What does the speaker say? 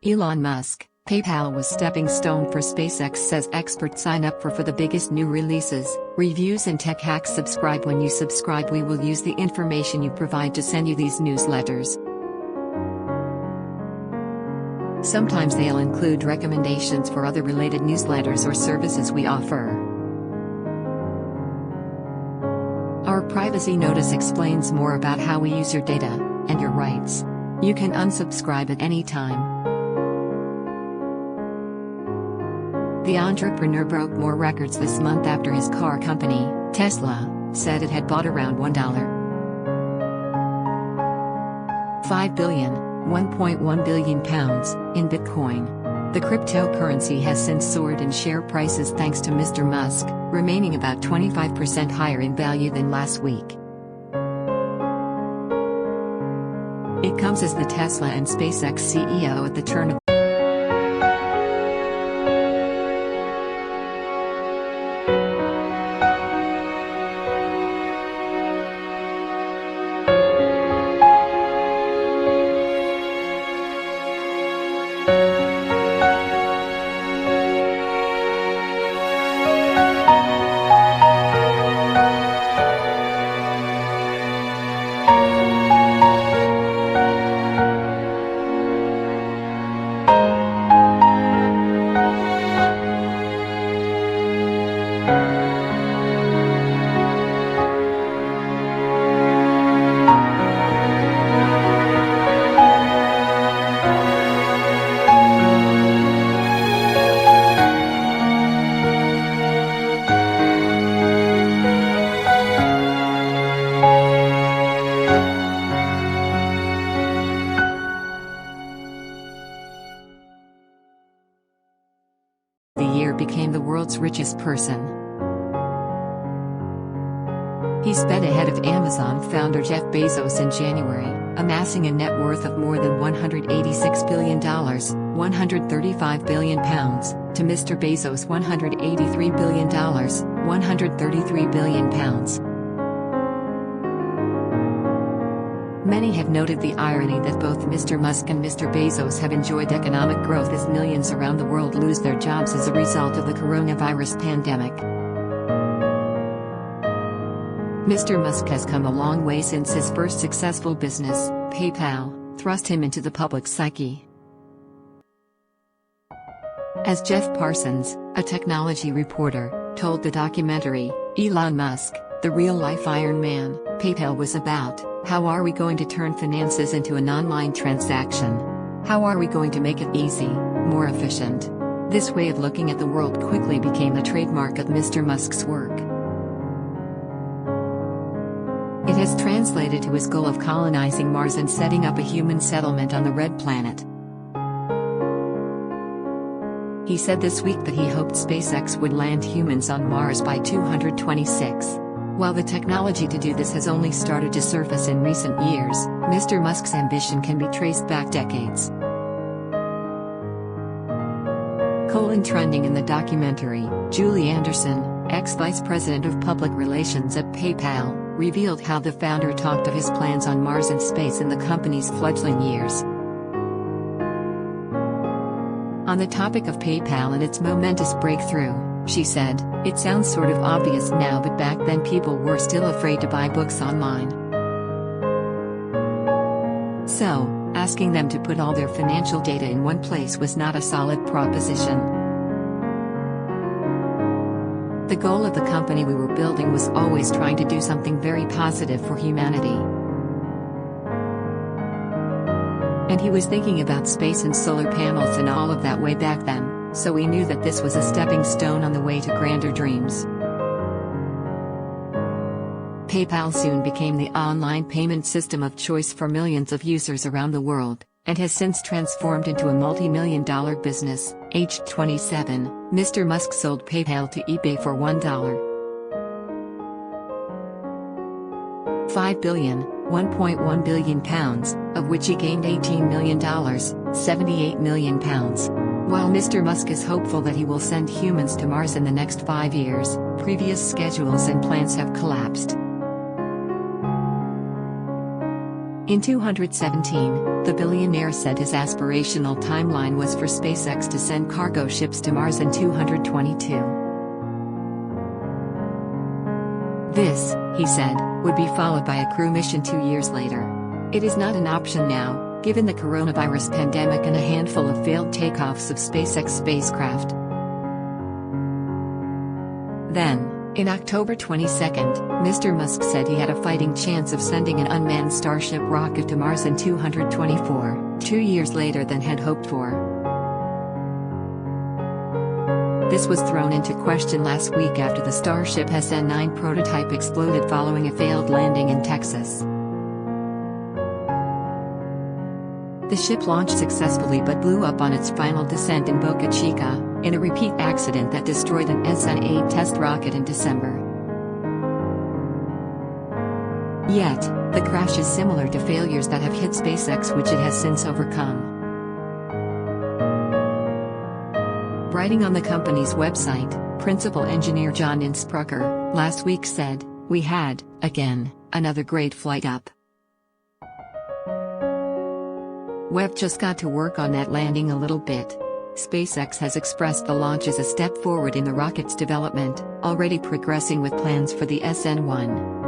Elon Musk, PayPal was stepping stone for SpaceX, says experts. Sign up for the biggest new releases, reviews and tech hacks. Subscribe. When you subscribe, we will use the information you provide to send you these newsletters. Sometimes they'll include recommendations for other related newsletters or services we offer. Our privacy notice explains more about how we use your data and your rights. You can unsubscribe at any time. The entrepreneur broke more records this month after his car company, Tesla, said it had bought around $1.5 billion, £1.1 billion in Bitcoin. The cryptocurrency has since soared in share prices thanks to Mr. Musk, remaining about 25% higher in value than last week. It comes as the Tesla and SpaceX CEO at the turn of the year became the world's richest person. He sped ahead of Amazon founder Jeff Bezos in January, amassing a net worth of more than $186 billion, £135 billion, to Mr. Bezos' $183 billion, £133 billion. Many have noted the irony that both Mr. Musk and Mr. Bezos have enjoyed economic growth as millions around the world lose their jobs as a result of the coronavirus pandemic. Mr. Musk has come a long way since his first successful business, PayPal, thrust him into the public psyche. As Jeff Parsons, a technology reporter, told the documentary, Elon Musk, the real-life Iron Man, PayPal was about, how are we going to turn finances into an online transaction? How are we going to make it easy, more efficient? This way of looking at the world quickly became the trademark of Mr. Musk's work. It has translated to his goal of colonizing Mars and setting up a human settlement on the Red Planet. He said this week that he hoped SpaceX would land humans on Mars by 2026. While the technology to do this has only started to surface in recent years, Mr. Musk's ambition can be traced back decades. Trending in the documentary, Julie Anderson, ex-vice president of public relations at PayPal, revealed how the founder talked of his plans on Mars and space in the company's fledgling years. On the topic of PayPal and its momentous breakthrough, she said, "It sounds sort of obvious now, but back then people were still afraid to buy books online. So, asking them to put all their financial data in one place was not a solid proposition. The goal of the company we were building was always trying to do something very positive for humanity." And he was thinking about space and solar panels and all of that way back then. So we knew that this was a stepping stone on the way to grander dreams. PayPal soon became the online payment system of choice for millions of users around the world, and has since transformed into a multi-million-dollar business. Aged 27, Mr. Musk sold PayPal to eBay for $1.5 billion, £1.1 billion, of which he gained $18 million, £78 million. While Mr. Musk is hopeful that he will send humans to Mars in the next 5 years, previous schedules and plans have collapsed. In 2017, the billionaire said his aspirational timeline was for SpaceX to send cargo ships to Mars in 2022. This, he said, would be followed by a crew mission 2 years later. It is not an option now, given the coronavirus pandemic and a handful of failed takeoffs of SpaceX spacecraft. Then, in October 22, Mr. Musk said he had a fighting chance of sending an unmanned Starship rocket to Mars in 2024, 2 years later than had hoped for. This was thrown into question last week after the Starship SN9 prototype exploded following a failed landing in Texas. The ship launched successfully but blew up on its final descent in Boca Chica, in a repeat accident that destroyed an SN8 test rocket in December. Yet, the crash is similar to failures that have hit SpaceX, which it has since overcome. Writing on the company's website, principal engineer John Insprucker last week said, "We had, again, another great flight up. We've just got to work on that landing a little bit." SpaceX has expressed the launch as a step forward in the rocket's development, already progressing with plans for the SN1.